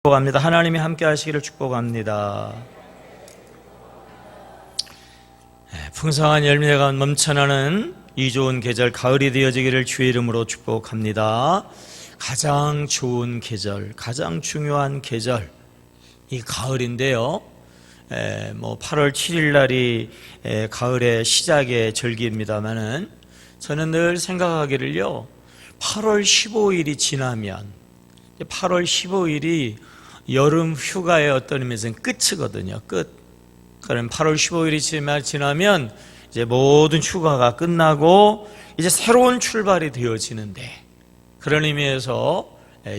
축복합니다. 하나님이 함께 하시기를 축복합니다. 풍성한 열매가 넘쳐나는 이 좋은 계절 가을이 되어지기를 주의 이름으로 축복합니다. 가장 좋은 계절, 가장 중요한 계절, 이 가을인데요. 8월 7일 날이 가을의 시작의 절기입니다만은 저는 늘 생각하기를요, 8월 15일이 지나면 8월 15일이 여름 휴가의 어떤 의미에서는 끝이거든요. 끝. 그럼 8월 15일이 지나면 이제 모든 휴가가 끝나고 이제 새로운 출발이 되어지는데, 그런 의미에서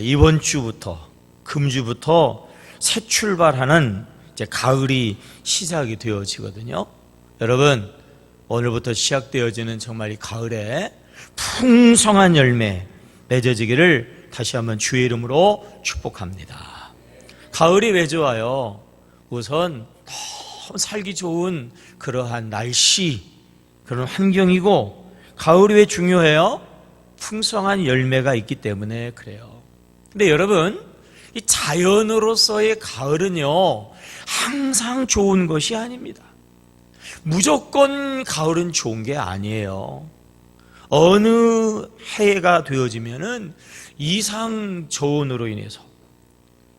이번 주부터, 금주부터 새 출발하는 이제 가을이 시작이 되어지거든요. 여러분, 오늘부터 시작되어지는 정말 이 가을에 풍성한 열매 맺어지기를 다시 한번 주의 이름으로 축복합니다. 가을이 왜 좋아요? 우선 너무 살기 좋은 그러한 날씨, 그런 환경이고, 가을이 왜 중요해요? 풍성한 열매가 있기 때문에 그래요. 근데 여러분, 이 자연으로서의 가을은요, 항상 좋은 것이 아닙니다. 무조건 가을은 좋은 게 아니에요. 어느 해가 되어지면은 이상 저온으로 인해서,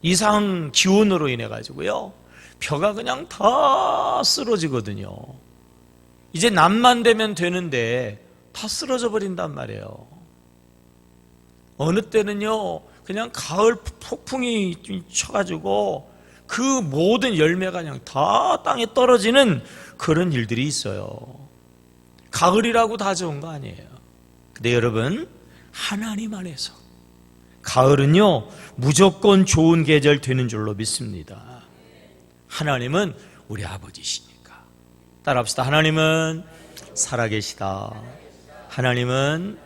이상 기온으로 인해 가지고요, 벼가 그냥 다 쓰러지거든요. 이제 낮만 되면 되는데 다 쓰러져 버린단 말이에요. 어느 때는요, 그냥 가을 폭풍이 쳐가지고 그 모든 열매가 그냥 다 땅에 떨어지는 그런 일들이 있어요. 가을이라고 다 좋은 거 아니에요. 근데 여러분, 하나님 안에서 가을은요, 무조건 좋은 계절 되는 줄로 믿습니다. 하나님은 우리 아버지시니까. 따라합시다. 하나님은 살아계시다. 하나님은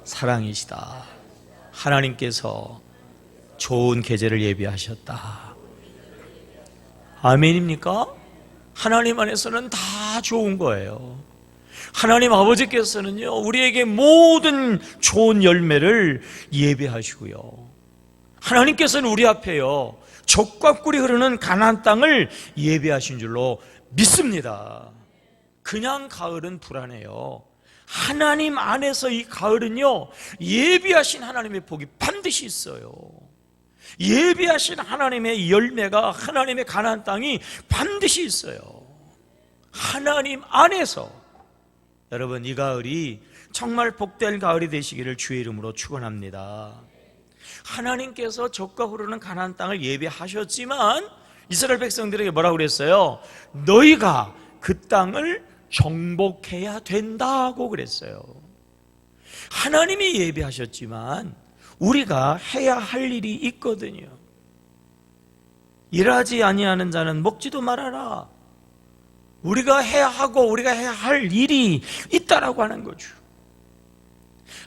사랑이시다. 하나님께서 좋은 계절을 예비하셨다. 아멘입니까? 하나님 안에서는 다 좋은 거예요. 하나님 아버지께서는요, 우리에게 모든 좋은 열매를 예비하시고요, 하나님께서는 우리 앞에요, 젖과 꿀이 흐르는 가나안 땅을 예비하신 줄로 믿습니다. 그냥 가을은 불안해요. 하나님 안에서 이 가을은요, 예비하신 하나님의 복이 반드시 있어요. 예비하신 하나님의 열매가, 하나님의 가나안 땅이 반드시 있어요. 하나님 안에서. 여러분, 이 가을이 정말 복된 가을이 되시기를 주의 이름으로 축원합니다. 하나님께서 젖과 흐르는 가나안 땅을 예비하셨지만 이스라엘 백성들에게 뭐라고 그랬어요? 너희가 그 땅을 정복해야 된다고 그랬어요. 하나님이 예비하셨지만 우리가 해야 할 일이 있거든요. 일하지 아니하는 자는 먹지도 말아라. 우리가 해야 하고 우리가 해야 할 일이 있다라고 하는 거죠.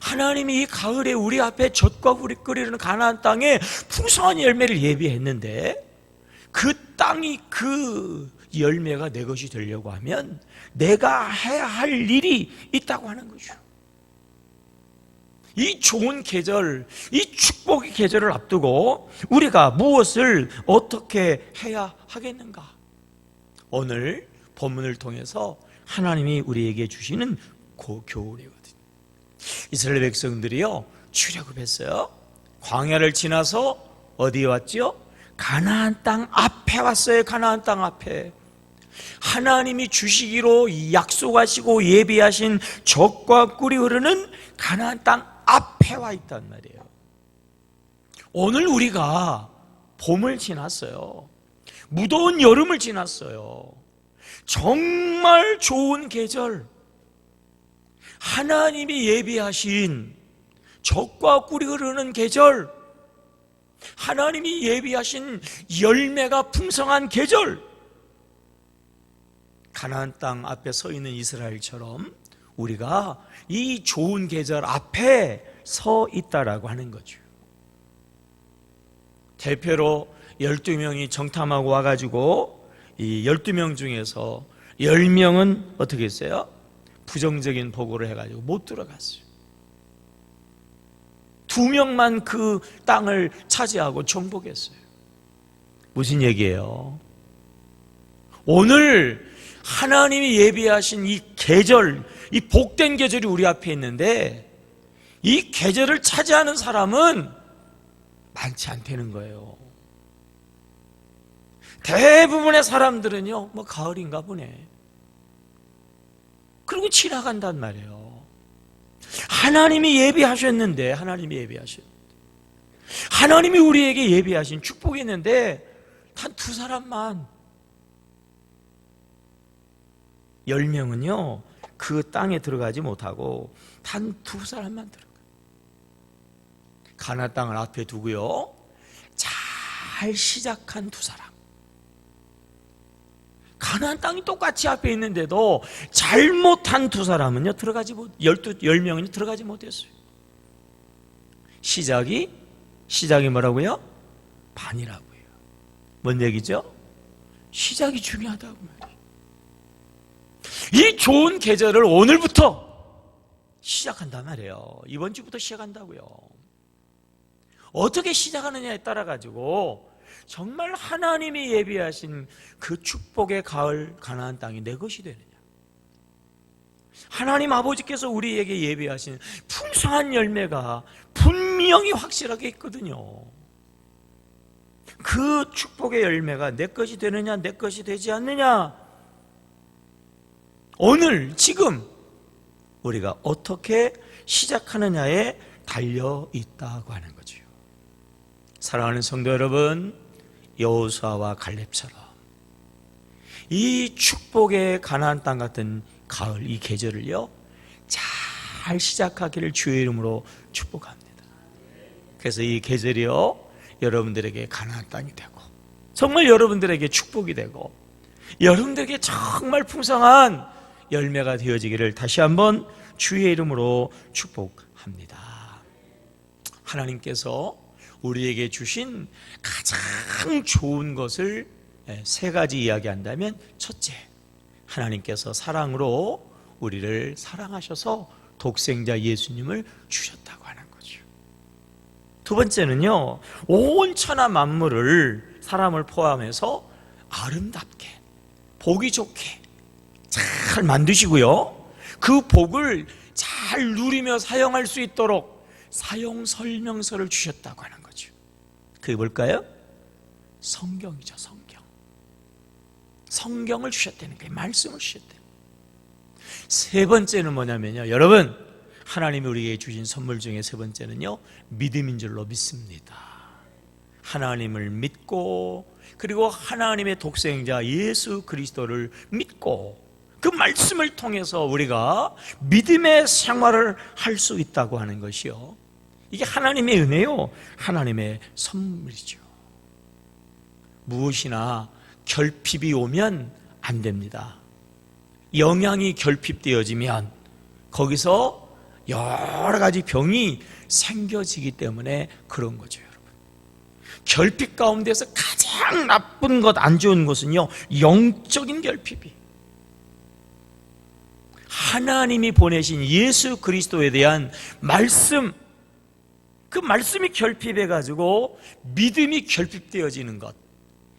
하나님이 이 가을에 우리 앞에 젖과 꿀이 끓이는 가나안 땅에 풍성한 열매를 예비했는데, 그 땅이, 그 열매가 내 것이 되려고 하면 내가 해야 할 일이 있다고 하는 거죠. 이 좋은 계절, 이 축복의 계절을 앞두고 우리가 무엇을 어떻게 해야 하겠는가? 오늘 본문을 통해서 하나님이 우리에게 주시는 그 교훈이거든요. 이스라엘 백성들이요, 출애굽했어요. 광야를 지나서 어디에 왔지요? 가나안 땅 앞에 왔어요. 가나안 땅 앞에. 하나님이 주시기로 약속하시고 예비하신 젖과 꿀이 흐르는 가나안 땅 앞에 와 있단 말이에요. 오늘 우리가 봄을 지났어요. 무더운 여름을 지났어요. 정말 좋은 계절, 하나님이 예비하신 젖과 꿀이 흐르는 계절, 하나님이 예비하신 열매가 풍성한 계절, 가나안 땅 앞에 서 있는 이스라엘처럼 우리가 이 좋은 계절 앞에 서 있다라고 하는 거죠. 대표로 12명이 정탐하고 와가지고 이 12명 중에서 10명은 어떻게 했어요? 부정적인 보고를 해가지고 못 들어갔어요. 2명만 그 땅을 차지하고 정복했어요. 무슨 얘기예요? 오늘 하나님이 예비하신 이 계절, 이 복된 계절이 우리 앞에 있는데 이 계절을 차지하는 사람은 많지 않다는 거예요. 대부분의 사람들은요, 뭐 가을인가 보네, 그리고 지나간단 말이에요. 하나님이 예비하셨는데, 하나님이 우리에게 예비하신 축복이 있는데 단 두 사람만, 10명은요 그 땅에 들어가지 못하고 단 두 사람만 들어가. 가나안 땅을 앞에 두고요, 잘 시작한 두 사람. 가나안 땅이 똑같이 앞에 있는데도 잘못한 두 사람은요 10명은요 들어가지 못했어요. 시작이 뭐라고요? 반이라고요. 뭔 얘기죠? 시작이 중요하다고 말이에요. 이 좋은 계절을 오늘부터 시작한단 말이에요. 이번 주부터 시작한다고요. 어떻게 시작하느냐에 따라 가지고 정말 하나님이 예비하신 그 축복의 가을 가나안 땅이 내 것이 되느냐, 하나님 아버지께서 우리에게 예비하신 풍성한 열매가 분명히 확실하게 있거든요. 그 축복의 열매가 내 것이 되느냐, 내 것이 되지 않느냐, 오늘 지금 우리가 어떻게 시작하느냐에 달려 있다고 하는 거죠. 사랑하는 성도 여러분, 여호수아와 갈렙처럼 이 축복의 가나안 땅 같은 가을, 이 계절을요 잘 시작하기를 주의 이름으로 축복합니다. 그래서 이 계절이요 여러분들에게 가나안 땅이 되고 정말 여러분들에게 축복이 되고 여러분들에게 정말 풍성한 열매가 되어지기를 다시 한번 주의 이름으로 축복합니다. 하나님께서 우리에게 주신 가장 좋은 것을 세 가지 이야기한다면, 첫째, 하나님께서 사랑으로 우리를 사랑하셔서 독생자 예수님을 주셨다고 하는 거죠. 두 번째는요, 온 천하 만물을, 사람을 포함해서 아름답게 보기 좋게 잘 만드시고요, 그 복을 잘 누리며 사용할 수 있도록 사용 설명서를 주셨다고 하는 거죠. 그게 뭘까요? 성경이죠. 성경을 주셨다는 거예요. 말씀을 주셨다는 거예요. 세 번째는 뭐냐면요, 여러분, 하나님이 우리에게 주신 선물 중에 세 번째는요, 믿음인 줄로 믿습니다. 하나님을 믿고, 그리고 하나님의 독생자 예수 그리스도를 믿고, 그 말씀을 통해서 우리가 믿음의 생활을 할 수 있다고 하는 것이요, 이게 하나님의 은혜요, 하나님의 선물이죠. 무엇이나 결핍이 오면 안 됩니다. 영양이 결핍되어지면 거기서 여러 가지 병이 생겨지기 때문에 그런 거죠, 여러분. 결핍 가운데서 가장 나쁜 것, 안 좋은 것은요, 영적인 결핍이, 하나님이 보내신 예수 그리스도에 대한 말씀, 그 말씀이 결핍해가지고 믿음이 결핍되어지는 것,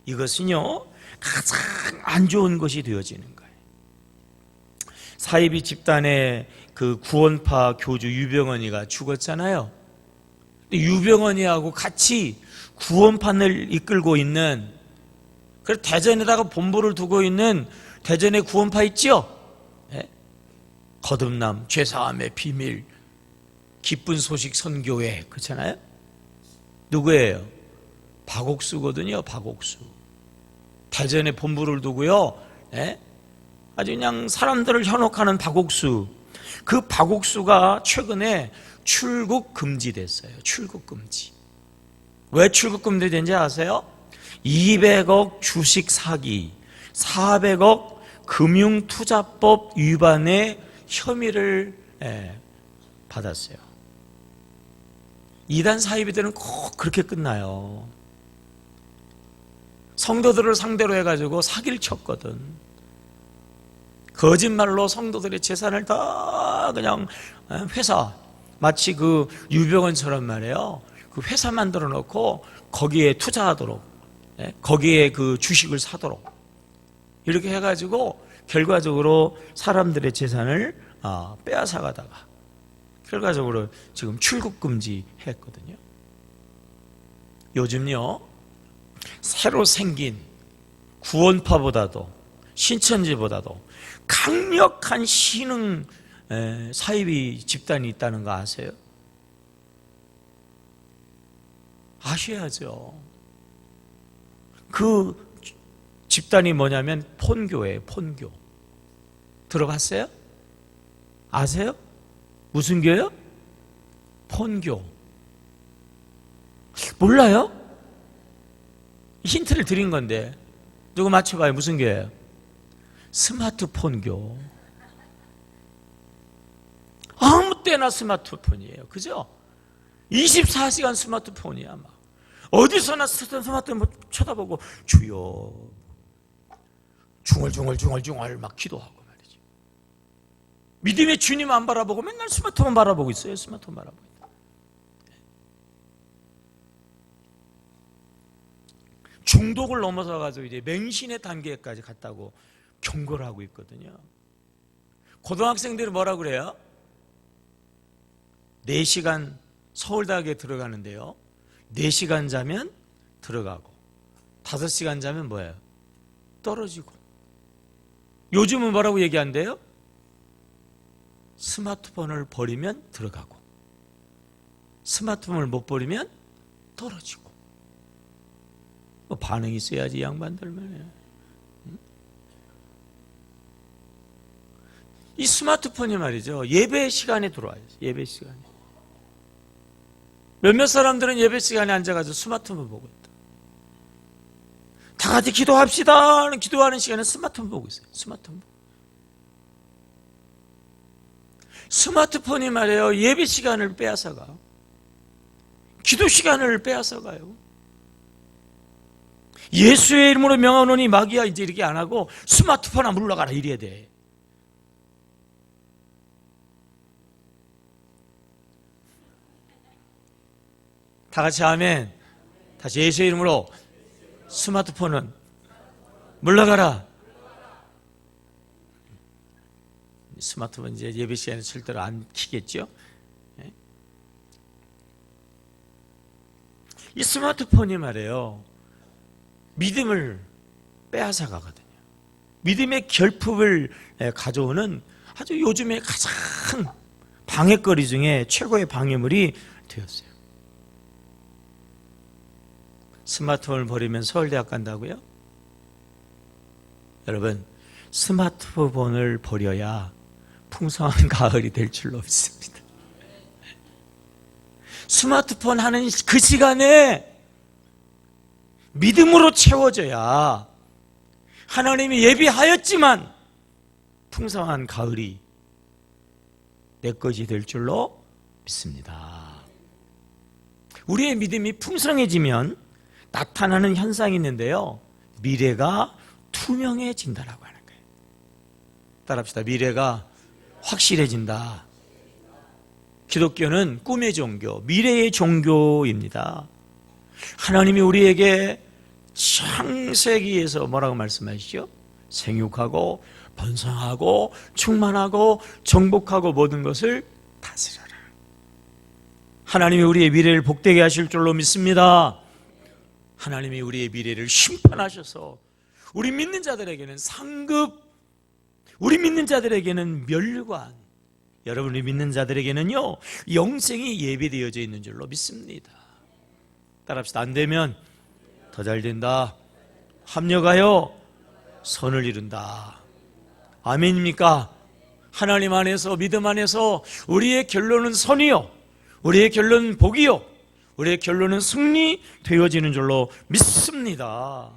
이것은요 가장 안 좋은 것이 되어지는 거예요. 사이비 집단의 그 구원파 교주 유병언이가 죽었잖아요. 유병언이하고 같이 구원판을 이끌고 있는, 그래서 대전에다가 본부를 두고 있는 대전의 구원파 있죠? 네? 거듭남, 죄사함의 비밀, 기쁜 소식 선교회, 그렇잖아요? 누구예요? 박옥수거든요. 박옥수. 대전에 본부를 두고요, 네? 아주 그냥 사람들을 현혹하는 박옥수. 그 박옥수가 최근에 출국 금지됐어요. 출국 금지. 왜 출국 금지된지 아세요? 200억 주식 사기, 400억 금융투자법 위반의 혐의를 받았어요. 이단 사이비들은 꼭 그렇게 끝나요. 성도들을 상대로 해가지고 사기를 쳤거든. 거짓말로 성도들의 재산을 다 그냥 회사, 마치 그 유병언처럼 말이에요, 그 회사 만들어 놓고 거기에 투자하도록 거기에 그 주식을 사도록 이렇게 해가지고 결과적으로 사람들의 재산을 빼앗아가다가 결과적으로 지금 출국 금지했거든요. 요즘요, 새로 생긴 구원파보다도 신천지보다도 강력한 신흥 사이비 집단이 있다는 거 아세요? 아셔야죠. 그 집단이 뭐냐면 폰교예요. 폰교. 들어봤어요? 아세요? 무슨 교요? 폰교. 몰라요? 힌트를 드린 건데 누구 맞춰봐요. 무슨 교예요? 스마트폰교. 아무 때나 스마트폰이에요. 그죠? 24시간 스마트폰이야. 막 어디서나 스마트폰 쳐다보고 주여 중얼중얼 막 기도하고 말이죠. 믿음의 주님 안 바라보고 맨날 스마트폰 바라보고 있어요. 스마트폰 바라보고 있다. 중독을 넘어서 가지고 이제 맹신의 단계까지 갔다고 경고를 하고 있거든요. 고등학생들이 뭐라 그래요? 4시간 서울대학에 들어가는데요, 4시간 자면 들어가고 5시간 자면 뭐예요? 떨어지고. 요즘은 뭐라고 얘기한대요? 스마트폰을 버리면 들어가고 스마트폰을 못 버리면 떨어지고. 뭐 반응이 있어야지, 이 양반들만. 이 스마트폰이 말이죠, 예배 시간에 들어와요. 예배 시간에. 몇몇 사람들은 예배 시간에 앉아가지고 스마트폰 보고 있다. 다 같이 기도합시다. 기도하는 시간에 스마트폰 보고 있어요. 스마트폰. 스마트폰이 말이에요, 예배 시간을 빼앗아가. 기도 시간을 빼앗아가요. 예수의 이름으로 명하노니 마귀야, 이제 이렇게 안 하고 스마트폰 안 물러가라 이래야 돼. 다 같이 아멘. 다시 예수의 이름으로 스마트폰은 물러가라. 스마트폰 이제 예배 시간에 절대로 안 켜겠죠. 이 스마트폰이 말이에요, 믿음을 빼앗아 가거든요. 믿음의 결핍을 가져오는 아주 요즘에 가장 방해거리 중에 최고의 방해물이 되었어요. 스마트폰을 버리면 서울대학 간다고요? 여러분, 스마트폰을 버려야 풍성한 가을이 될 줄로 믿습니다. 스마트폰 하는 그 시간에 믿음으로 채워져야 하나님이 예비하였지만 풍성한 가을이 내 것이 될 줄로 믿습니다. 우리의 믿음이 풍성해지면 나타나는 현상이 있는데요, 미래가 투명해진다라고 하는 거예요. 따라합시다. 미래가 확실해진다. 기독교는 꿈의 종교, 미래의 종교입니다. 하나님이 우리에게 창세기에서 뭐라고 말씀하시죠? 생육하고 번성하고 충만하고 정복하고 모든 것을 다스려라. 하나님이 우리의 미래를 복되게 하실 줄로 믿습니다. 하나님이 우리의 미래를 심판하셔서 우리 믿는 자들에게는 상급, 우리 믿는 자들에게는 멸관, 여러분이 믿는 자들에게는요 영생이 예비되어져 있는 줄로 믿습니다. 따라합시다. 안 되면 더 잘 된다. 합력하여 선을 이룬다. 아멘입니까? 하나님 안에서, 믿음 안에서 우리의 결론은 선이요, 우리의 결론은 복이요, 우리의 결론은 승리 되어지는 줄로 믿습니다.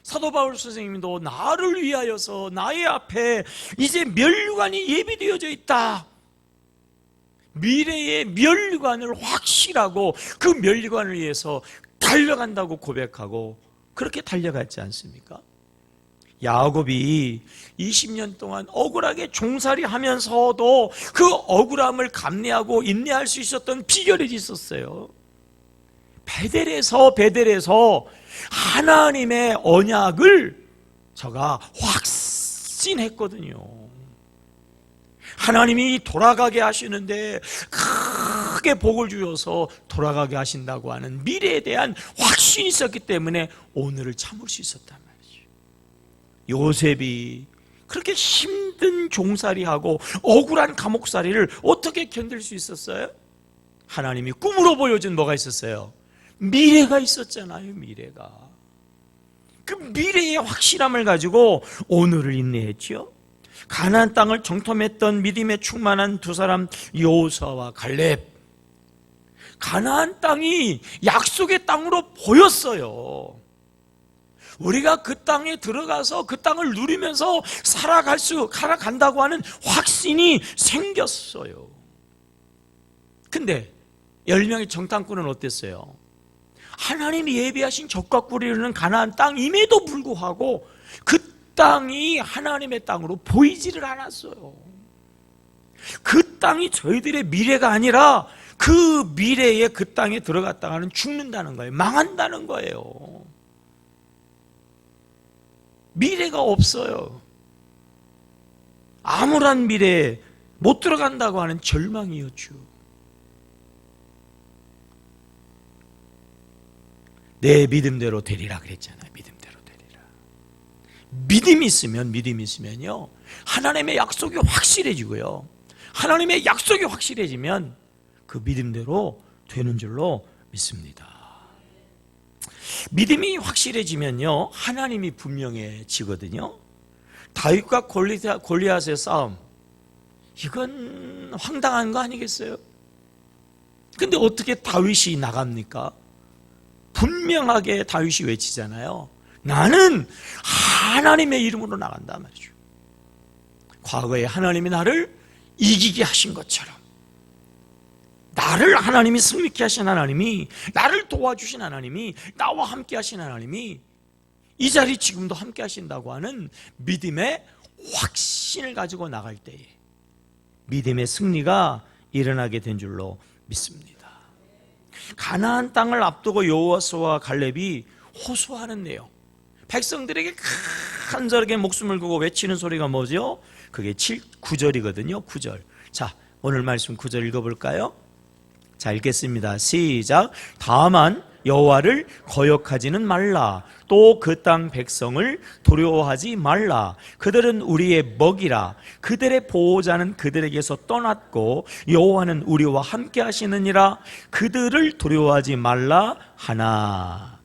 사도 바울 선생님도 나를 위하여서 나의 앞에 이제 멸관이 예비되어져 있다. 미래의 멸관을 확실하고 그 멸관을 위해서 달려간다고 고백하고 그렇게 달려갔지 않습니까? 야곱이 20년 동안 억울하게 종살이 하면서도 그 억울함을 감내하고 인내할 수 있었던 비결이 있었어요. 베델에서 하나님의 언약을 저가 확신했거든요. 하나님이 돌아가게 하시는데 크게 복을 주셔서 돌아가게 하신다고 하는 미래에 대한 확신이 있었기 때문에 오늘을 참을 수 있었단 말이죠. 요셉이 그렇게 힘든 종살이하고 억울한 감옥살이를 어떻게 견딜 수 있었어요? 하나님이 꿈으로 보여준 뭐가 있었어요? 미래가 있었잖아요. 미래가. 그 미래의 확실함을 가지고 오늘을 인내했죠. 가나안 땅을 정탐했던 믿음에 충만한 두 사람 여호수아와 갈렙, 가나안 땅이 약속의 땅으로 보였어요. 우리가 그 땅에 들어가서 그 땅을 누리면서 살아간다고 하는 확신이 생겼어요. 근데 10명의 정탐꾼은 어땠어요? 하나님이 예비하신 젖과 꿀이 흐르는 가나안 땅임에도 불구하고 그 땅이 하나님의 땅으로 보이지를 않았어요. 그 땅이 저희들의 미래가 아니라 그 미래에 그 땅에 들어갔다가는 죽는다는 거예요. 망한다는 거예요. 미래가 없어요. 암울한 미래에 못 들어간다고 하는 절망이었죠. 내 믿음대로 되리라 그랬잖아요. 믿음대로 되리라. 믿음이 있으면요, 하나님의 약속이 확실해지고요, 하나님의 약속이 확실해지면 그 믿음대로 되는 줄로 믿습니다. 믿음이 확실해지면요, 하나님이 분명해지거든요. 다윗과 골리앗의 싸움, 이건 황당한 거 아니겠어요? 근데 어떻게 다윗이 나갑니까? 분명하게 다윗이 외치잖아요. 나는 하나님의 이름으로 나간다 말이죠. 과거에 하나님이 나를 이기게 하신 것처럼, 나를 하나님이 승리케 하신 하나님이, 나를 도와주신 하나님이, 나와 함께 하신 하나님이 이 자리 지금도 함께 하신다고 하는 믿음의 확신을 가지고 나갈 때에 믿음의 승리가 일어나게 된 줄로 믿습니다. 가나안 땅을 앞두고 여호수아와 갈렙이 호소하는 내용, 백성들에게 간절하게 목숨을 걸고 외치는 소리가 뭐죠? 그게 9절이거든요. 9절. 자, 오늘 말씀 9절 읽어볼까요? 자, 읽겠습니다. 시작. 다만 여호와를 거역하지는 말라. 또 그 땅 백성을 두려워하지 말라. 그들은 우리의 먹이라. 그들의 보호자는 그들에게서 떠났고 여호와는 우리와 함께 하시느니라. 그들을 두려워하지 말라 하나.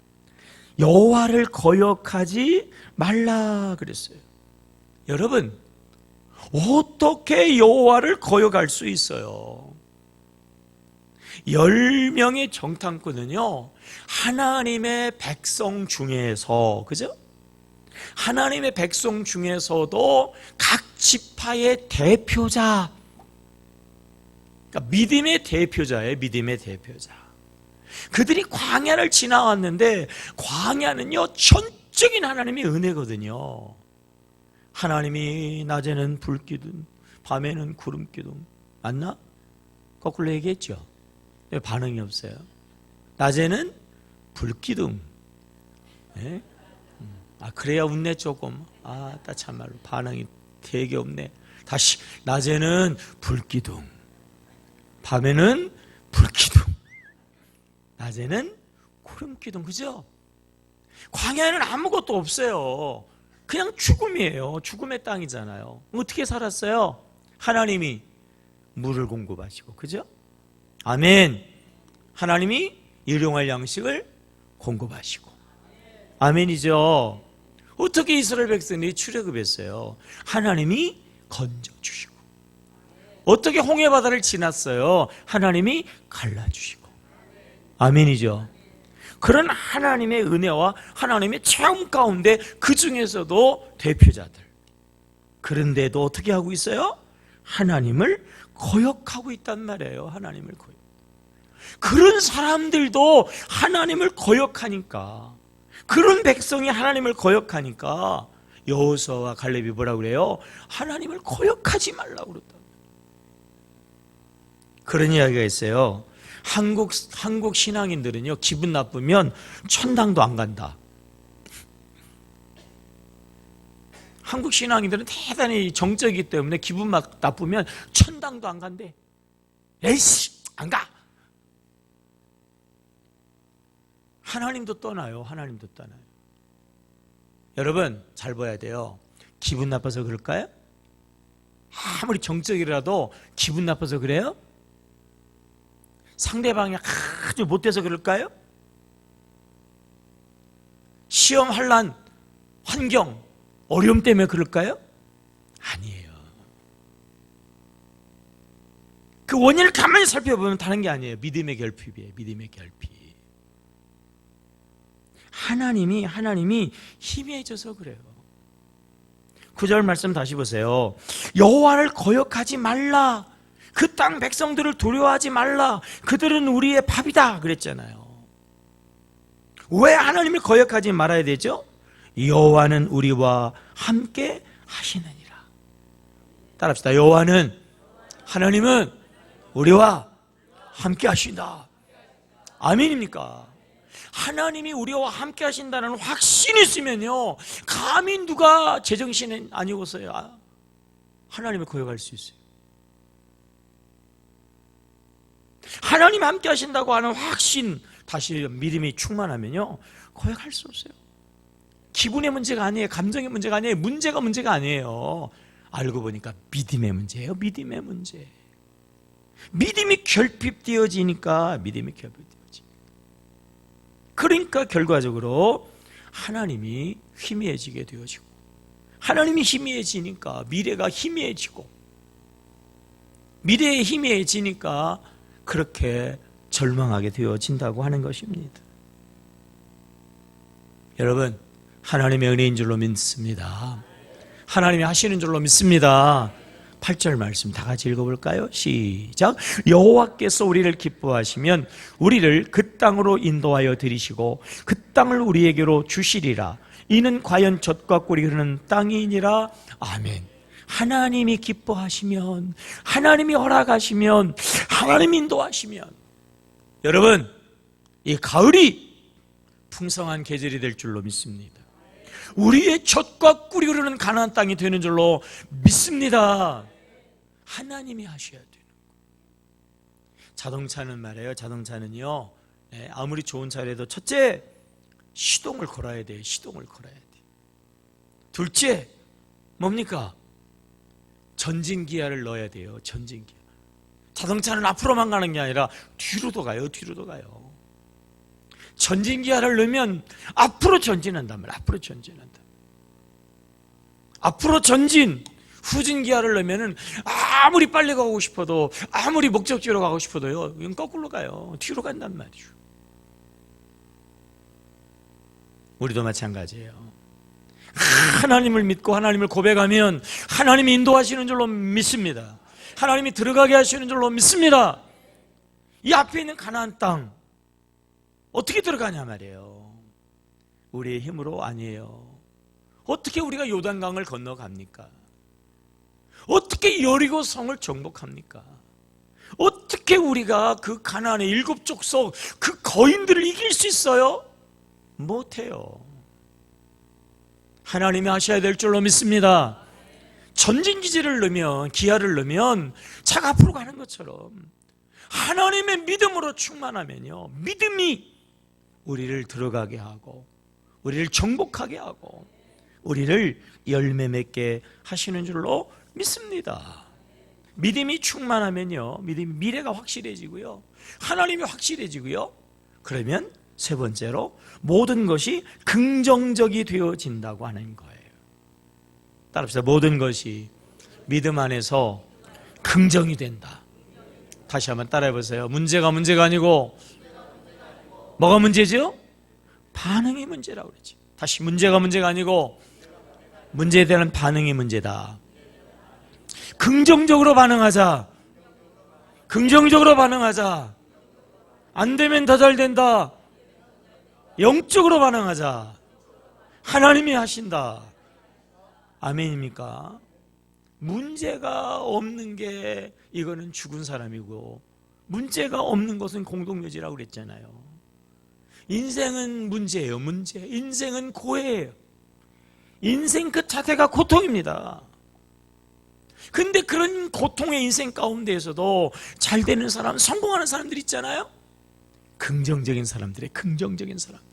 여호와를 거역하지 말라 그랬어요. 여러분, 어떻게 여호와를 거역할 수 있어요? 10명의 정탐꾼은요, 하나님의 백성 중에서, 그죠? 하나님의 백성 중에서도 각 지파의 대표자, 그러니까 믿음의 대표자예요. 믿음의 대표자. 그들이 광야를 지나왔는데, 광야는요 전적인 하나님의 은혜거든요. 하나님이 낮에는 불기둥, 밤에는 구름기둥. 맞나? 거꾸로 얘기했죠. 왜 반응이 없어요? 낮에는 불기둥. 네? 그래야 웃네 조금. 나 참말로 반응이 되게 없네. 다시. 낮에는 불기둥, 밤에는 불기둥, 낮에는 구름기둥. 그죠? 광야에는 아무것도 없어요. 그냥 죽음이에요. 죽음의 땅이잖아요. 어떻게 살았어요? 하나님이 물을 공급하시고, 그죠? 아멘. 하나님이 일용할 양식을 공급하시고. 아멘이죠. 어떻게 이스라엘 백성들이 출애굽했어요? 하나님이 건져주시고. 어떻게 홍해바다를 지났어요? 하나님이 갈라주시고. 아멘이죠. 그런 하나님의 은혜와 하나님의 체험 가운데 그 중에서도 대표자들, 그런데도 어떻게 하고 있어요? 하나님을 거역하고 있단 말이에요. 하나님을 거역. 그런 사람들도 하나님을 거역하니까, 그런 백성이 하나님을 거역하니까 여호수아와 갈렙이 뭐라고 그래요? 하나님을 거역하지 말라고 그랬다. 그런 이야기가 있어요. 한국 신앙인들은요, 기분 나쁘면 천당도 안 간다. 한국 신앙인들은 대단히 정적이기 때문에 기분 막 나쁘면 천당도 안 간대. 에이씨, 안 가. 하나님도 떠나요. 하나님도 떠나요. 여러분 잘 봐야 돼요. 기분 나빠서 그럴까요? 아무리 정적이라도 기분 나빠서 그래요? 상대방이 아주 못돼서 그럴까요? 시험 환난 환경 어려움 때문에 그럴까요? 아니에요. 그 원인을 가만히 살펴보면 다른 게 아니에요. 믿음의 결핍이에요. 믿음의 결핍. 하나님이 희미해져서 그래요. 9절 말씀 다시 보세요. 여호와를 거역하지 말라. 그 땅 백성들을 두려워하지 말라. 그들은 우리의 밥이다 그랬잖아요. 왜 하나님을 거역하지 말아야 되죠? 여호와는 우리와 함께 하시느니라. 따라합시다. 여호와는, 하나님은 우리와 함께 하신다. 아멘입니까? 하나님이 우리와 함께 하신다는 확신이 있으면요, 감히 누가 제정신이 아니고서야 하나님을 거역할 수 있어요. 하나님이 함께 하신다고 하는 확신, 다시 믿음이 충만하면요, 거역할 수 없어요. 기분의 문제가 아니에요. 감정의 문제가 아니에요. 문제가 아니에요. 알고 보니까 믿음의 문제예요. 믿음의 문제. 믿음이 결핍되어지니까 그러니까 결과적으로 하나님이 희미해지게 되어지고, 하나님이 희미해지니까 미래가 희미해지고, 미래에 희미해지니까 그렇게 절망하게 되어진다고 하는 것입니다. 여러분, 하나님의 은혜인 줄로 믿습니다. 하나님이 하시는 줄로 믿습니다. 8절 말씀 다 같이 읽어볼까요? 시작. 여호와께서 우리를 기뻐하시면 우리를 그 땅으로 인도하여 들이시고 그 땅을 우리에게로 주시리라. 이는 과연 젖과 꿀이 흐르는 땅이니라. 아멘. 하나님이 기뻐하시면, 하나님이 허락하시면, 하나님이 인도하시면, 여러분, 이 가을이 풍성한 계절이 될 줄로 믿습니다. 우리의 젖과 꿀이 흐르는 가나안 땅이 되는 줄로 믿습니다. 하나님이 하셔야 되는 거예요. 자동차는 말이에요. 자동차는요, 아무리 좋은 차라도 첫째, 시동을 걸어야 돼요. 시동을 걸어야 돼요. 둘째, 뭡니까? 전진기아를 넣어야 돼요. 전진기아. 자동차는 앞으로만 가는 게 아니라 뒤로도 가요. 뒤로도 가요. 전진기아를 넣으면 앞으로 전진한단 말이에요. 앞으로 전진한다. 앞으로 전진. 후진기아를 넣으면 아무리 빨리 가고 싶어도, 아무리 목적지로 가고 싶어도요, 이건 거꾸로 가요. 뒤로 간단 말이죠. 우리도 마찬가지예요. 하나님을 믿고 하나님을 고백하면 하나님이 인도하시는 줄로 믿습니다. 하나님이 들어가게 하시는 줄로 믿습니다. 이 앞에 있는 가나안 땅 어떻게 들어가냐 말이에요. 우리의 힘으로 아니에요. 어떻게 우리가 요단강을 건너갑니까? 어떻게 여리고 성을 정복합니까? 어떻게 우리가 그 가나안의 7족속 그 거인들을 이길 수 있어요? 못해요. 하나님이 하셔야 될 줄로 믿습니다. 전진기지를 넣으면, 기아를 넣으면 차가 앞으로 가는 것처럼 하나님의 믿음으로 충만하면요, 믿음이 우리를 들어가게 하고 우리를 정복하게 하고 우리를 열매 맺게 하시는 줄로 믿습니다. 믿음이 충만하면요, 미래가 확실해지고요, 하나님이 확실해지고요, 그러면 세 번째로 모든 것이 긍정적이 되어진다고 하는 거예요. 따라합시다. 모든 것이 믿음 안에서 긍정이 된다. 다시 한번 따라해보세요. 문제가 아니고 뭐가 문제죠? 반응이 문제라고 그러지. 다시, 문제가 아니고 문제에 대한 반응이 문제다. 긍정적으로 반응하자. 긍정적으로 반응하자. 안 되면 더 잘 된다. 영적으로 반응하자. 하나님이 하신다. 아멘입니까? 문제가 없는 게 이거는 죽은 사람이고, 문제가 없는 것은 공동묘지라고 그랬잖아요. 인생은 문제예요. 문제. 인생은 고해예요. 인생 그 자체가 고통입니다. 근데 그런 고통의 인생 가운데에서도 잘 되는 사람, 성공하는 사람들 있잖아요. 긍정적인 사람들의 긍정적인 사람들.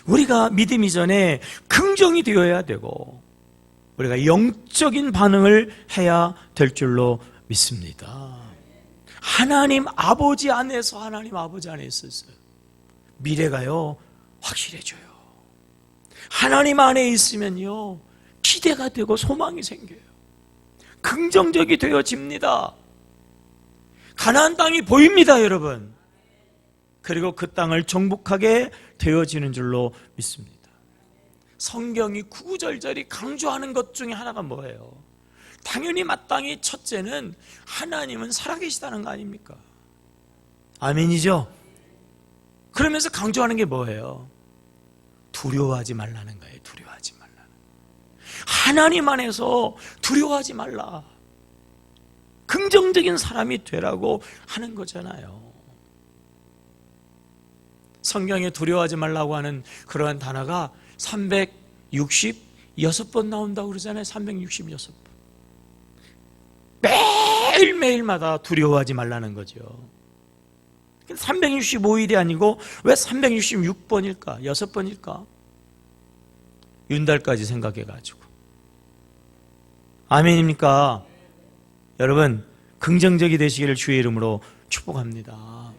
우리가 믿음 이전에 긍정이 되어야 되고 우리가 영적인 반응을 해야 될 줄로 믿습니다. 하나님 아버지 안에서 하나님 아버지 안에 있었어요. 미래가요 확실해져요. 하나님 안에 있으면요 기대가 되고 소망이 생겨요. 긍정적이 되어집니다. 가나안 땅이 보입니다, 여러분. 그리고 그 땅을 정복하게 되어지는 줄로 믿습니다. 성경이 구구절절히 강조하는 것 중에 하나가 뭐예요? 당연히 마땅히 첫째는 하나님은 살아계시다는 거 아닙니까? 아멘이죠? 그러면서 강조하는 게 뭐예요? 두려워하지 말라는 거예요. 두려워하지 말라. 하나님 안에서 두려워하지 말라. 긍정적인 사람이 되라고 하는 거잖아요. 성경에 두려워하지 말라고 하는 그러한 단어가 366번 나온다고 그러잖아요. 366번. 매일매일마다 두려워하지 말라는 거죠. 365일이 아니고 왜 366번일까? 6번일까? 윤달까지 생각해가지고. 아멘입니까? 여러분, 긍정적이 되시기를 주의 이름으로 축복합니다.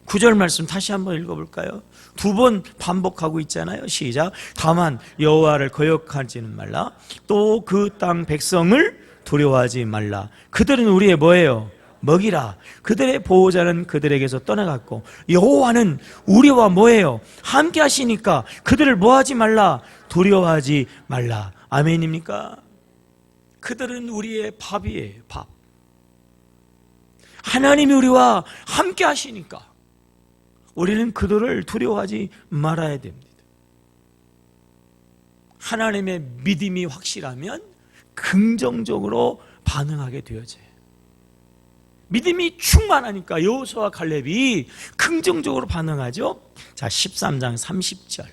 9절 말씀 다시 한번 읽어볼까요? 2번 반복하고 있잖아요. 시작. 다만 여호와를 거역하지는 말라. 또 그 땅 백성을 두려워하지 말라. 그들은 우리의 뭐예요? 먹이라. 그들의 보호자는 그들에게서 떠나갔고 여호와는 우리와 뭐예요? 함께 하시니까 그들을 뭐하지 말라? 두려워하지 말라. 아멘입니까? 그들은 우리의 밥이에요. 밥. 하나님이 우리와 함께 하시니까 우리는 그들을 두려워하지 말아야 됩니다. 하나님의 믿음이 확실하면 긍정적으로 반응하게 되어져요. 믿음이 충만하니까 여호수아와 갈렙이 긍정적으로 반응하죠. 자, 13장 30절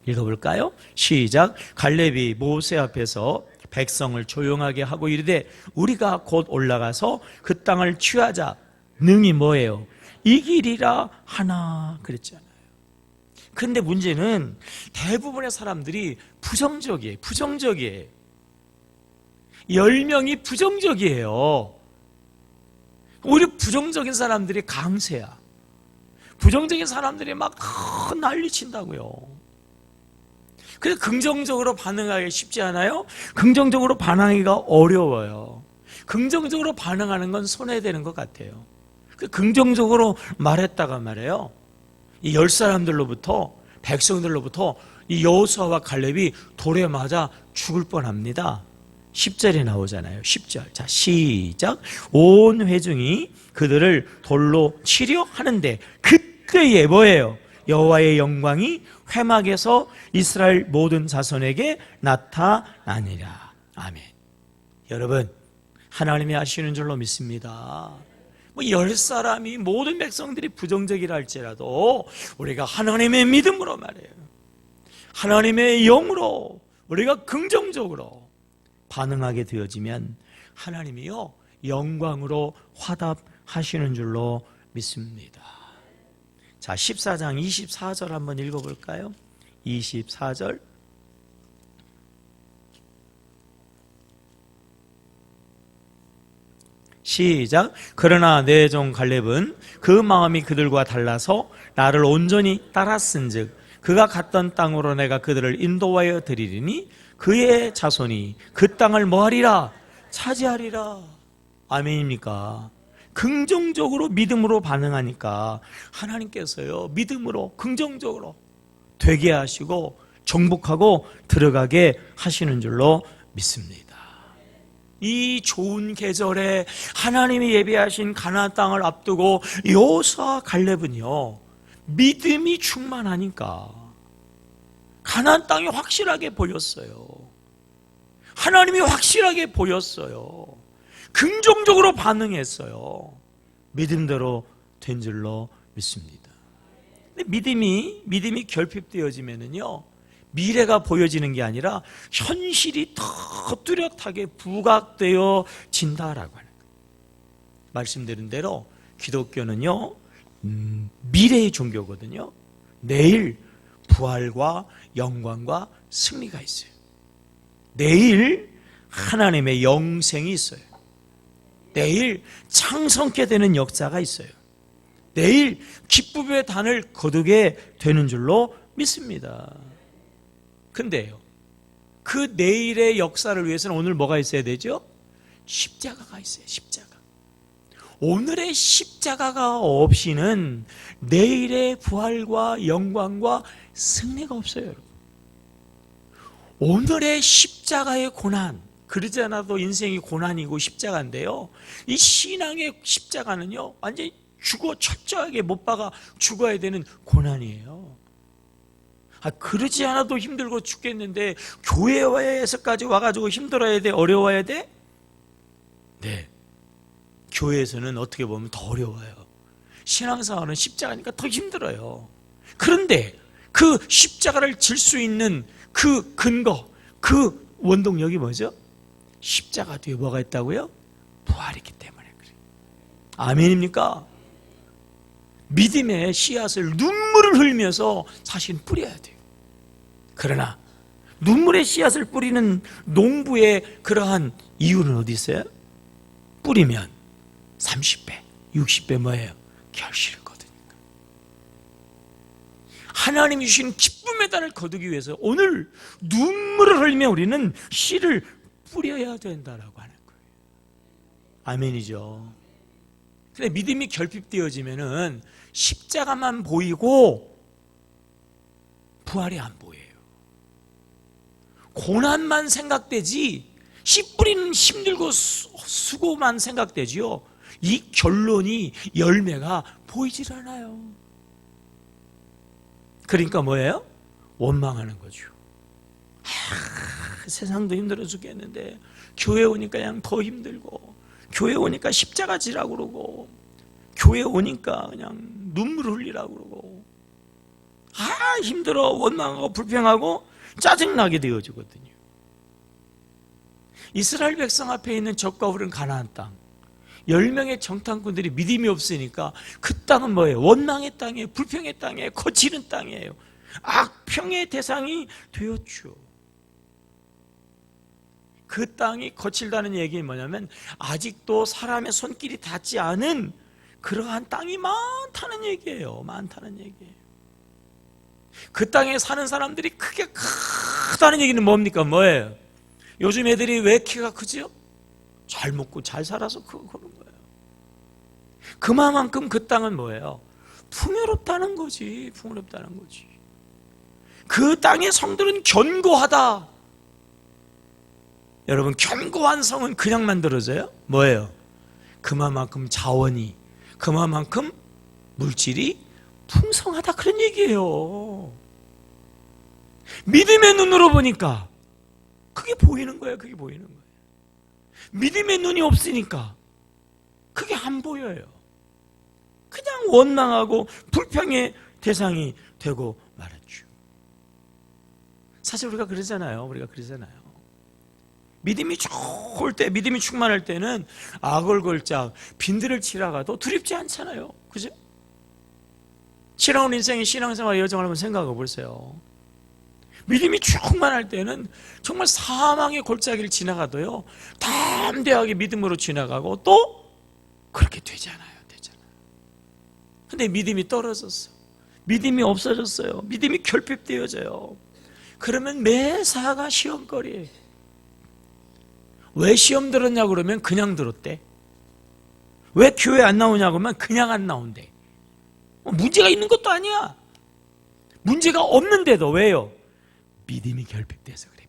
읽어볼까요? 시작. 갈렙이 모세 앞에서 백성을 조용하게 하고 이르되 우리가 곧 올라가서 그 땅을 취하자. 능히 뭐예요? 이기리라 하나 그랬잖아요. 근데 문제는 대부분의 사람들이 부정적이에요. 10명이 부정적이에요. 오히려 부정적인 사람들이 강세야. 부정적인 사람들이 막 난리친다고요. 그래서 긍정적으로 반응하기 쉽지 않아요? 긍정적으로 반응하기가 어려워요. 긍정적으로 반응하는 건 손해되는 것 같아요. 긍정적으로 말했다가 말이에요. 이 10사람들로부터 백성들로부터 이 여호수아와 갈렙이 돌에 맞아 죽을 뻔합니다. 10절에 나오잖아요. 10절. 자, 시작. 온 회중이 그들을 돌로 치려 하는데 그때에 뭐예요? 여호와의 영광이 회막에서 이스라엘 모든 자손에게 나타나니라. 아멘. 여러분, 하나님이 하시는 줄로 믿습니다. 10사람이 모든 백성들이 부정적이라 할지라도 우리가 하나님의 믿음으로 말해요. 하나님의 영으로 우리가 긍정적으로 반응하게 되어지면 하나님이요 영광으로 화답하시는 줄로 믿습니다. 자, 14장 24절 한번 읽어볼까요? 24절 시작. 그러나 내 종 갈렙은 그 마음이 그들과 달라서 나를 온전히 따랐은즉 그가 갔던 땅으로 내가 그들을 인도하여 드리리니 그의 자손이 그 땅을 뭐하리라? 차지하리라. 아멘입니까? 긍정적으로 믿음으로 반응하니까 하나님께서요 믿음으로 긍정적으로 되게 하시고 정복하고 들어가게 하시는 줄로 믿습니다. 이 좋은 계절에 하나님이 예비하신 가나안 땅을 앞두고 여호수아 갈렙은요 믿음이 충만하니까 가나안 땅이 확실하게 보였어요. 하나님이 확실하게 보였어요. 긍정적으로 반응했어요. 믿음대로 된 줄로 믿습니다. 근데 믿음이 결핍되어지면은요, 미래가 보여지는 게 아니라 현실이 더 뚜렷하게 부각되어진다라고 하는 거예요. 말씀드린 대로 기독교는요, 미래의 종교거든요. 내일 부활과 영광과 승리가 있어요. 내일 하나님의 영생이 있어요. 내일 창성케 되는 역사가 있어요. 내일 기쁨의 단을 거두게 되는 줄로 믿습니다. 근데요, 그 내일의 역사를 위해서는 오늘 뭐가 있어야 되죠? 십자가가 있어요. 십자가. 오늘의 십자가가 없이는 내일의 부활과 영광과 승리가 없어요, 여러분. 오늘의 십자가의 고난, 그러지 않아도 인생이 고난이고 십자가인데요, 이 신앙의 십자가는요, 완전히 철저하게 못 박아 죽어야 되는 고난이에요. 그러지 않아도 힘들고 죽겠는데 교회에서까지 와가지고 힘들어야 돼? 어려워야 돼? 네, 교회에서는 어떻게 보면 더 어려워요. 신앙생활은 십자가니까 더 힘들어요. 그런데 그 십자가를 질 수 있는 그 근거, 그 원동력이 뭐죠? 십자가 뒤에 뭐가 있다고요? 부활이 있기 때문에 그래요. 아멘입니까? 믿음의 씨앗을 눈물을 흘리면서 사실 뿌려야 돼요. 그러나 눈물의 씨앗을 뿌리는 농부의 그러한 이유는 어디 있어요? 뿌리면 30배, 60배 뭐예요? 결실을 거두니까. 하나님이 주신 기쁨의 단을 거두기 위해서 오늘 눈물을 흘리며 우리는 씨를 뿌려야 된다라고 하는 거예요. 아멘이죠. 근데 믿음이 결핍되어지면은 십자가만 보이고 부활이 안 보여요. 고난만 생각되지 씨 뿌리는 힘들고 수고만 생각되지요. 이 결론이 열매가 보이질 않아요. 그러니까 뭐예요? 원망하는 거죠. 세상도 힘들어 죽겠는데 교회 오니까 그냥 더 힘들고, 교회 오니까 십자가 지라고 그러고, 교회 오니까 그냥 눈물 흘리라고 그러고, 힘들어, 원망하고 불평하고 짜증나게 되어지거든요. 이스라엘 백성 앞에 있는 적과 후른 가나안 땅, 10명의 정탐꾼들이 믿음이 없으니까 그 땅은 뭐예요? 원망의 땅이에요. 불평의 땅이에요. 거칠은 땅이에요. 악평의 대상이 되었죠. 그 땅이 거칠다는 얘기는 뭐냐면 아직도 사람의 손길이 닿지 않은 그러한 땅이 많다는 얘기예요. 많다는 얘기예요. 그 땅에 사는 사람들이 크게 크다는 얘기는 뭡니까? 뭐예요? 요즘 애들이 왜 키가 크죠? 잘 먹고 잘 살아서 그런 거예요. 그만큼 그 땅은 뭐예요? 풍요롭다는 거지. 풍요롭다는 거지. 그 땅의 성들은 견고하다. 여러분, 견고한 성은 그냥 만들어져요? 뭐예요? 그만큼 자원이, 그만큼 물질이 풍성하다, 그런 얘기예요. 믿음의 눈으로 보니까 그게 보이는 거예요. 그게 보이는 거예요. 믿음의 눈이 없으니까 그게 안 보여요. 그냥 원망하고 불평의 대상이 되고 말았죠. 사실 우리가 그러잖아요. 믿음이 좋을 때, 믿음이 충만할 때는 아골골짝 빈들을 치다가도 두렵지 않잖아요. 그죠? 지나온 인생의 신앙생활의 여정을 한번 생각해 보세요. 믿음이 충만할 때는 정말 사망의 골짜기를 지나가도요, 담대하게 믿음으로 지나가고 또 그렇게 되잖아요. 근데 믿음이 떨어졌어. 믿음이 없어졌어요. 믿음이 결핍되어져요. 그러면 매사가 시험거리예요. 왜 시험 들었냐고 그러면 그냥 들었대. 왜 교회 안 나오냐고 하면 그냥 안 나온대. 문제가 있는 것도 아니야. 문제가 없는데도 왜요? 믿음이 결핍돼서 그래.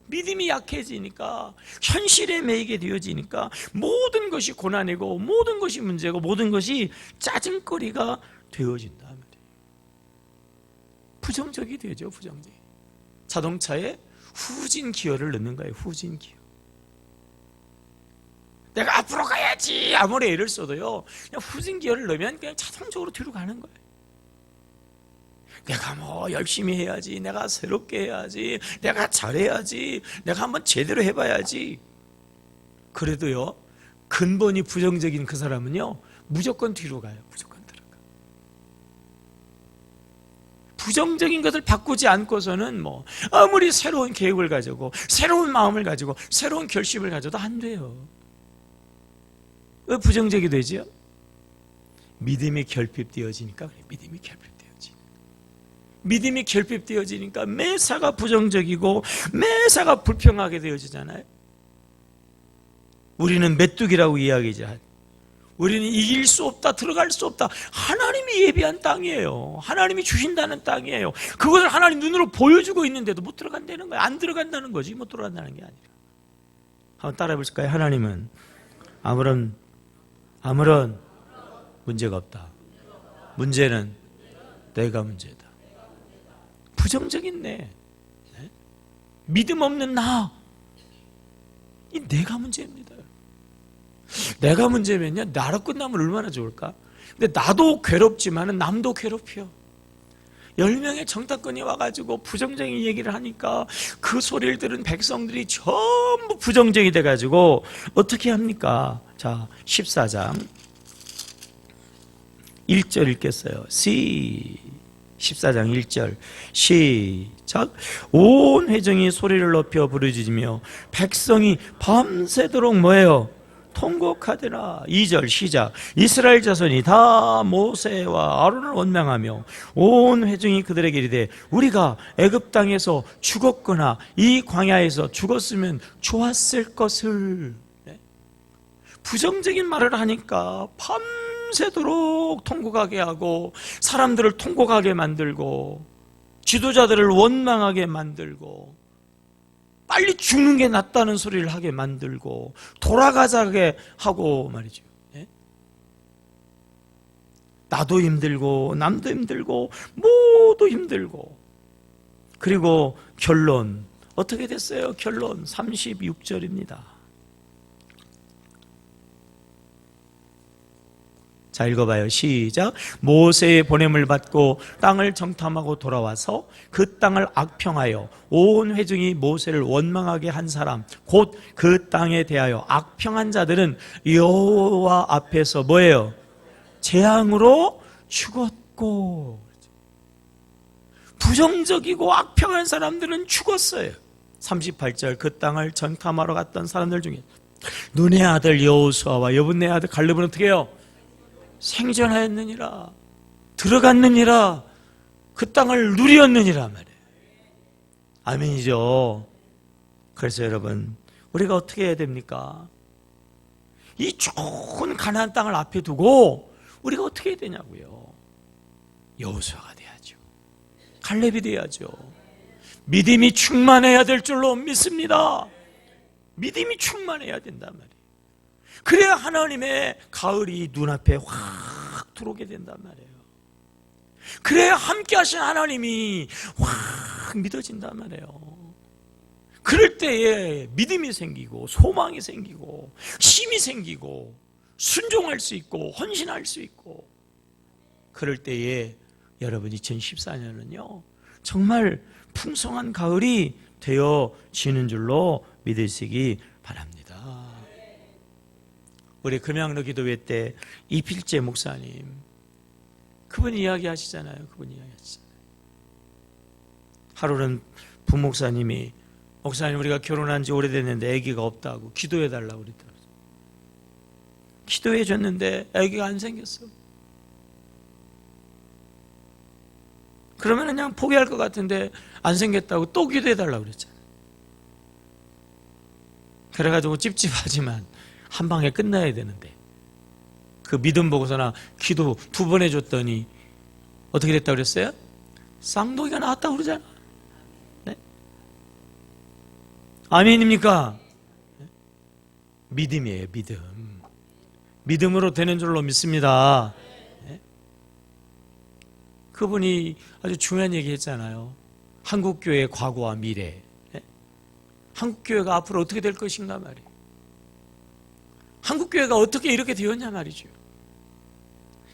믿음이 약해지니까, 현실에 매이게 되어지니까 모든 것이 고난이고 모든 것이 문제고 모든 것이 짜증거리가 되어진다 말이에요. 부정적이 되죠. 부정적. 자동차에 후진 기어를 넣는 거예요. 후진 기어. 내가 앞으로 가야지 아무리 애를 써도요, 그냥 후진기어를 넣으면 그냥 자동적으로 뒤로 가는 거예요. 내가 뭐 열심히 해야지, 내가 새롭게 해야지, 내가 잘해야지, 내가 한번 제대로 해봐야지. 그래도요, 근본이 부정적인 그 사람은요, 무조건 뒤로 가요. 무조건 들어가. 부정적인 것을 바꾸지 않고서는 뭐 아무리 새로운 계획을 가지고 새로운 마음을 가지고 새로운 결심을 가져도 안 돼요. 왜 부정적이 되죠? 믿음이 결핍되어지니까 그래. 믿음이 결핍되어지니까 매사가 부정적이고 매사가 불평하게 되어지잖아요. 우리는 메뚜기라고 이야기하죠. 우리는 이길 수 없다, 들어갈 수 없다. 하나님이 예비한 땅이에요. 하나님이 주신다는 땅이에요. 그것을 하나님 눈으로 보여주고 있는데도 못 들어간다는 거예요. 안 들어간다는 거지, 못 들어간다는 게 아니라. 한번 따라해 보실까요? 하나님은 아무런 문제가 없다. 문제는 내가 문제다. 부정적인 내, 믿음 없는 나, 이 내가 문제입니다. 내가 문제면요, 나로 끝나면 얼마나 좋을까? 근데 나도 괴롭지만 남도 괴롭혀. 10명의 정탐꾼이 와가지고 부정적인 얘기를 하니까 그 소리를 들은 백성들이 전부 부정적이 돼가지고 어떻게 합니까? 자, 14장 1절 읽겠어요. 14장 1절 시작. 온 회중이 소리를 높여 부르짖으며 백성이 밤새도록 뭐예요? 통곡하더라. 2절 시작. 이스라엘 자손이 다 모세와 아론을 원망하며 온 회중이 그들에게 이르되 우리가 애굽 땅에서 죽었거나 이 광야에서 죽었으면 좋았을 것을. 부정적인 말을 하니까 밤새도록 통곡하게 하고 사람들을 통곡하게 만들고 지도자들을 원망하게 만들고 빨리 죽는 게 낫다는 소리를 하게 만들고 돌아가자게 하고 말이죠. 나도 힘들고 남도 힘들고 모두 힘들고. 그리고 결론 어떻게 됐어요? 결론 36절입니다. 자, 읽어봐요. 시작. 모세의 보냄을 받고 땅을 정탐하고 돌아와서 그 땅을 악평하여 온 회중이 모세를 원망하게 한 사람, 곧 그 땅에 대하여 악평한 자들은 여호와 앞에서 뭐예요? 재앙으로 죽었고. 부정적이고 악평한 사람들은 죽었어요. 38절. 그 땅을 정탐하러 갔던 사람들 중에 눈의 아들 여호수아와 여분의 아들 갈렙은 어떻게 해요? 생존하였느니라, 들어갔느니라, 그 땅을 누리었느니라 말이에요. 아멘이죠. 그래서 여러분, 우리가 어떻게 해야 됩니까? 이 좋은 가나안 땅을 앞에 두고 우리가 어떻게 해야 되냐고요? 여호수아가 돼야죠. 갈렙이 돼야죠. 믿음이 충만해야 될 줄로 믿습니다. 믿음이 충만해야 된단 말이에요. 그래야 하나님의 가을이 눈앞에 확 들어오게 된단 말이에요. 그래야 함께 하신 하나님이 확 믿어진단 말이에요. 그럴 때에 믿음이 생기고 소망이 생기고 힘이 생기고 순종할 수 있고 헌신할 수 있고, 그럴 때에 여러분 2014년은요 정말 풍성한 가을이 되어지는 줄로 믿으시기 바랍니다. 우리 금양로 기도회 때 이필재 목사님, 그분이 이야기하시잖아요. 하루는 부목사님이 목사님 우리가 결혼한 지 오래됐는데 아기가 없다고 기도해 달라고 그랬더라고요. 기도해 줬는데 아기가 안 생겼어. 그러면 그냥 포기할 것 같은데 안 생겼다고 또 기도해 달라고 그랬잖아요. 그래가지고 찝찝하지만 한 방에 끝나야 되는데 그 믿음 보고서나 기도 2번 해줬더니 어떻게 됐다고 그랬어요? 쌍둥이가 나왔다고 그러잖아. 네? 아멘입니까? 믿음이에요. 믿음으로 되는 줄로 믿습니다. 네? 그분이 아주 중요한 얘기 했잖아요. 한국교회의 과거와 미래, 네? 한국교회가 앞으로 어떻게 될 것인가 말이에요. 한국교회가 어떻게 이렇게 되었냐 말이죠.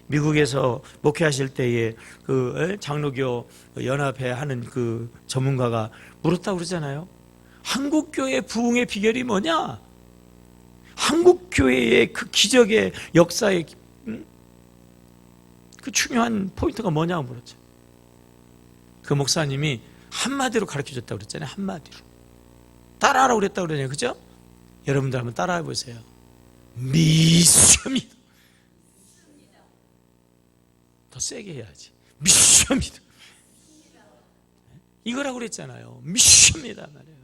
미국에서 목회하실 때에 그 장로교 연합회 하는 그 전문가가 물었다고 그러잖아요. 한국교회 부흥의 비결이 뭐냐? 한국교회의 그 기적의 역사의 그 중요한 포인트가 뭐냐고 물었죠. 그 목사님이 한마디로 가르쳐줬다고 그랬잖아요. 한마디로. 따라하라고 그랬다고 그러잖아요. 그죠? 여러분들 한번 따라해 보세요. 믿습니다. 더 세게 해야지. 믿습니다. 이거라고 그랬잖아요. 믿습니다 말이에요.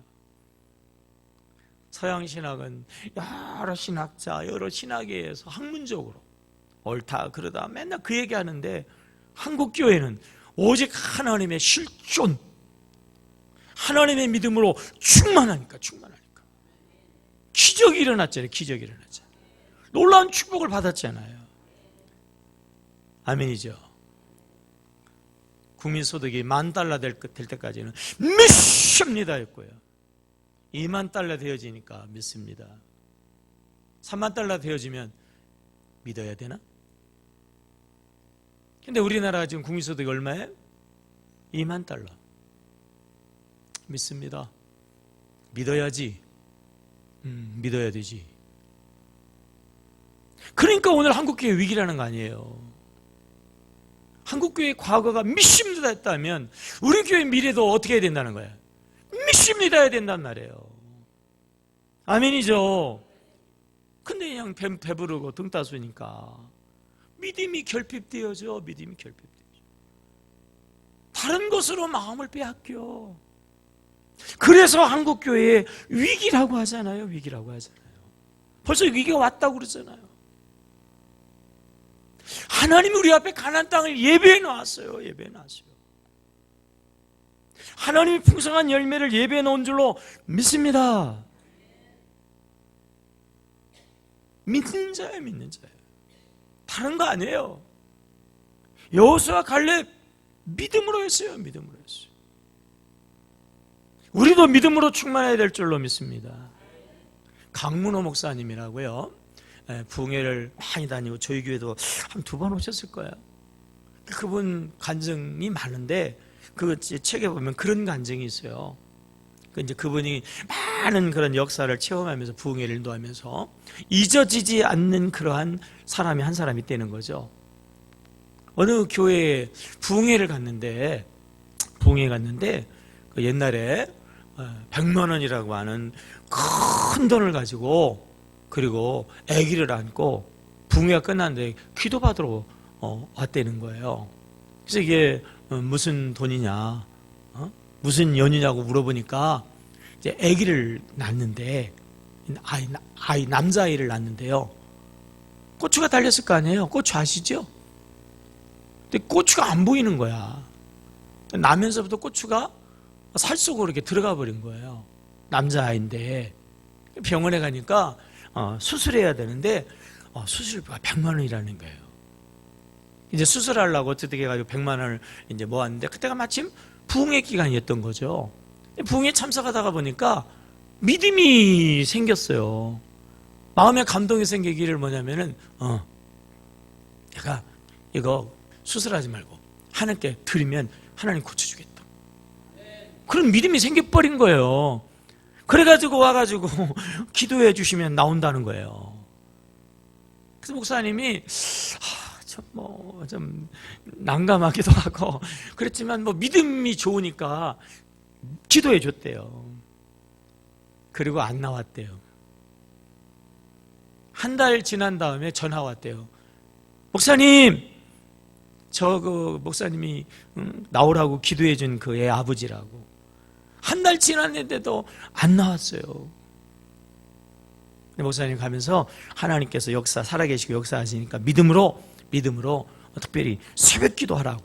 서양 신학은 여러 신학자, 여러 신학계에서 학문적으로 옳다 그러다 맨날 그 얘기하는데, 한국 교회는 오직 하나님의 실존, 하나님의 믿음으로 충만하니까 기적이 일어났잖아요. 기적이 일어났잖아요. 놀라운 축복을 받았잖아요. 아멘이죠. 국민소득이 $10,000 될 때까지는 믿습니다 했고요. $20,000 되어지니까 믿습니다. $30,000 되어지면 믿어야 되나? 근데 우리나라가 지금 국민소득이 얼마예요? $20,000. 믿습니다. 믿어야지. 믿어야 되지. 그러니까 오늘 한국교회 위기라는 거 아니에요. 한국교회의 과거가 믿습니다 했다면 우리 교회 미래도 어떻게 해야 된다는 거예요? 믿습니다 해야 된단 말이에요. 아멘이죠. 근데 그냥 배부르고 등 따수니까 믿음이 결핍되어져. 믿음이 결핍되어져. 다른 것으로 마음을 빼앗겨. 그래서 한국교회에 위기라고 하잖아요. 위기라고 하잖아요. 벌써 위기가 왔다고 그러잖아요. 하나님이 우리 앞에 가나안 땅을 예배해 놓았어요. 예배해 놨어요. 하나님이 풍성한 열매를 예배해 놓은 줄로 믿습니다. 믿는 자예요. 믿는 자예요. 다른 거 아니에요. 여호수아 갈렙 믿음으로 했어요. 믿음으로 했어요. 우리도 믿음으로 충만해야 될 줄로 믿습니다. 강문호 목사님이라고요, 부흥회를 많이 다니고 저희 교회도 한 2번 오셨을 거예요. 그분 간증이 많은데 그 책에 보면 그런 간증이 있어요. 이제 그분이 많은 그런 역사를 체험하면서 부흥회를 인도하면서 잊어지지 않는 그러한 사람이 한 사람이 있다는 거죠. 어느 교회에 부흥회를 갔는데 그 옛날에 100만 원이라고 하는 큰 돈을 가지고, 그리고 아기를 안고 부흥회가 끝났는데 기도받으러 왔다는 거예요. 그래서 이게 무슨 돈이냐, 무슨 연유냐고 물어보니까 이제 아기를 낳는데, 남자아이를 낳는데요, 고추가 달렸을 거 아니에요. 고추 아시죠? 근데 고추가 안 보이는 거야. 나면서부터 고추가 살 속으로 이렇게 들어가 버린 거예요. 남자아이인데. 병원에 가니까 수술해야 되는데 수술비가 100만 원이라는 거예요. 이제 수술하려고 어떻게 해가지고 100만 원을 이제 모았는데, 그때가 마침 부흥회 기간이었던 거죠. 부흥회 참석하다가 보니까 믿음이 생겼어요. 마음에 감동이 생기기를 뭐냐면은, 내가 이거 수술하지 말고 하나님께 드리면 하나님 고쳐주겠다. 그런 믿음이 생겨버린 거예요. 그래가지고 와가지고 기도해 주시면 나온다는 거예요. 그래서 목사님이 좀 난감하기도 하고 그랬지만 믿음이 좋으니까 기도해 줬대요. 그리고 안 나왔대요. 한 달 지난 다음에 전화 왔대요. 목사님, 그 목사님이 나오라고 기도해 준 그 애 아버지라고. 한 달 지났는데도 안 나왔어요. 목사님 가면서 하나님께서 살아계시고 역사하시니까 믿음으로 특별히 새벽 기도하라고.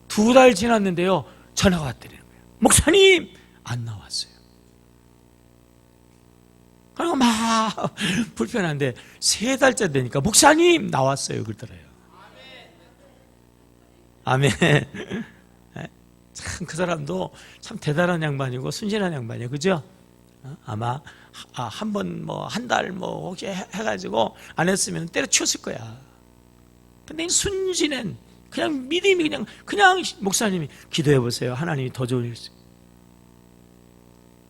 2달 지났는데요, 전화가 왔더라는 거예요. 목사님, 안 나왔어요. 그리고 막 불편한데 3달째 되니까 목사님, 나왔어요 그러더래요. 아멘. 참 그 사람도 참 대단한 양반이고 순진한 양반이에요. 그죠? 아마 한 번 뭐 한 달 뭐 혹시 해가지고 안 했으면 때려치웠을 거야. 근데 순진한 그냥 믿음이 그냥 목사님이 기도해 보세요. 하나님이 더 좋은 일.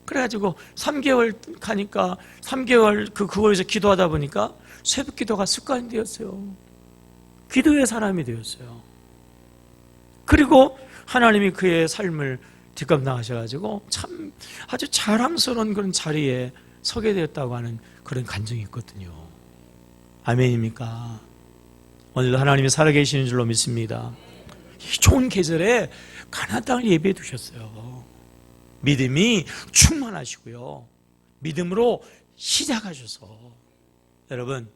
그래가지고 3개월 가니까 3개월 그거에서 기도하다 보니까 새벽 기도가 습관이 되었어요. 기도의 사람이 되었어요. 그리고 하나님이 그의 삶을 뒷감당하셔가지고 참 아주 자랑스러운 그런 자리에 서게 되었다고 하는 그런 간증이 있거든요. 아멘입니까? 오늘도 하나님이 살아계시는 줄로 믿습니다. 이 좋은 계절에 가나안 땅을 예비해 두셨어요. 믿음이 충만하시고요. 믿음으로 시작하셔서 여러분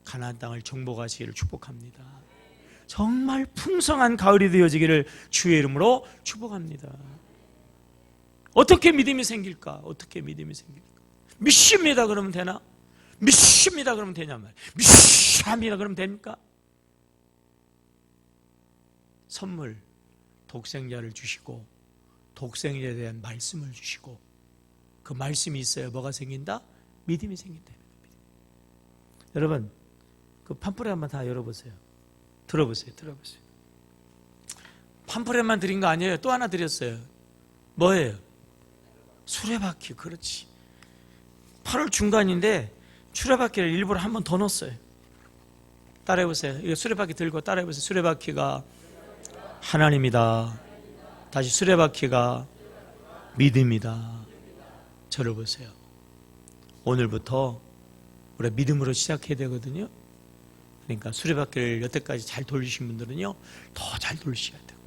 가나안 땅을 정복하시기를 축복합니다. 정말 풍성한 가을이 되어지기를 주의 이름으로 축복합니다. 어떻게 믿음이 생길까? 어떻게 믿음이 생길까? 믿습니다 그러면 되나? 믿습니다 그러면 되냐 말이에요. 믿습니다 그러면 됩니까? 선물 독생자를 주시고 독생자에 대한 말씀을 주시고 그 말씀이 있어야 뭐가 생긴다? 믿음이 생긴다. 여러분 그 팜프렛 한번 다 열어보세요. 들어보세요. 팜프렛만 드린 거 아니에요. 또 하나 드렸어요. 뭐예요? 수레바퀴. 그렇지. 8월 중간인데 수레바퀴를 일부러 한 번 더 넣었어요. 따라해보세요. 이거 수레바퀴 들고 따라해보세요. 수레바퀴가 하나님이다. 다시 수레바퀴가 믿음이다. 저를 보세요. 오늘부터 우리가 믿음으로 시작해야 되거든요. 그러니까 수레바퀴를 여태까지 잘 돌리신 분들은요 더 잘 돌리셔야 돼요.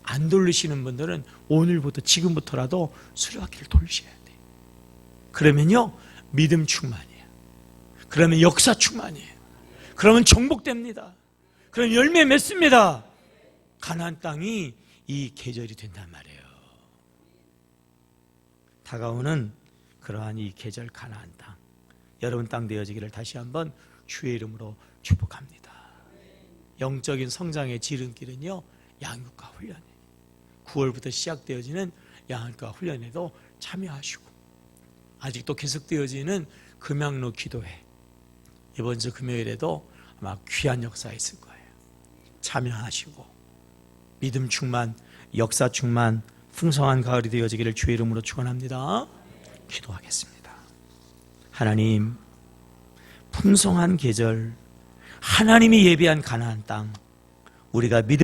안 돌리시는 분들은 오늘부터 지금부터라도 수레바퀴를 돌리셔야 돼요. 그러면요 믿음 충만이에요. 그러면 역사 충만이에요. 그러면 정복됩니다. 그럼 열매 맺습니다. 가나안 땅이 이 계절이 된단 말이에요. 다가오는 그러한 이 계절 가나안 땅 여러분 땅 되어지기를 다시 한번 주의 이름으로 축복합니다. 영적인 성장의 지름길은요 양육과 훈련이에요. 9월부터 시작되어지는 양육과 훈련에도 참여하시고 아직도 계속되어지는 금양로 기도회 이번 주 금요일에도 아마 귀한 역사 있을 거예요. 참여하시고 믿음 충만, 역사 충만, 풍성한 가을이 되어지기를 주의 이름으로 축원합니다. 기도하겠습니다. 하나님, 풍성한 계절, 하나님이 예비한 가나안 땅, 우리가 믿음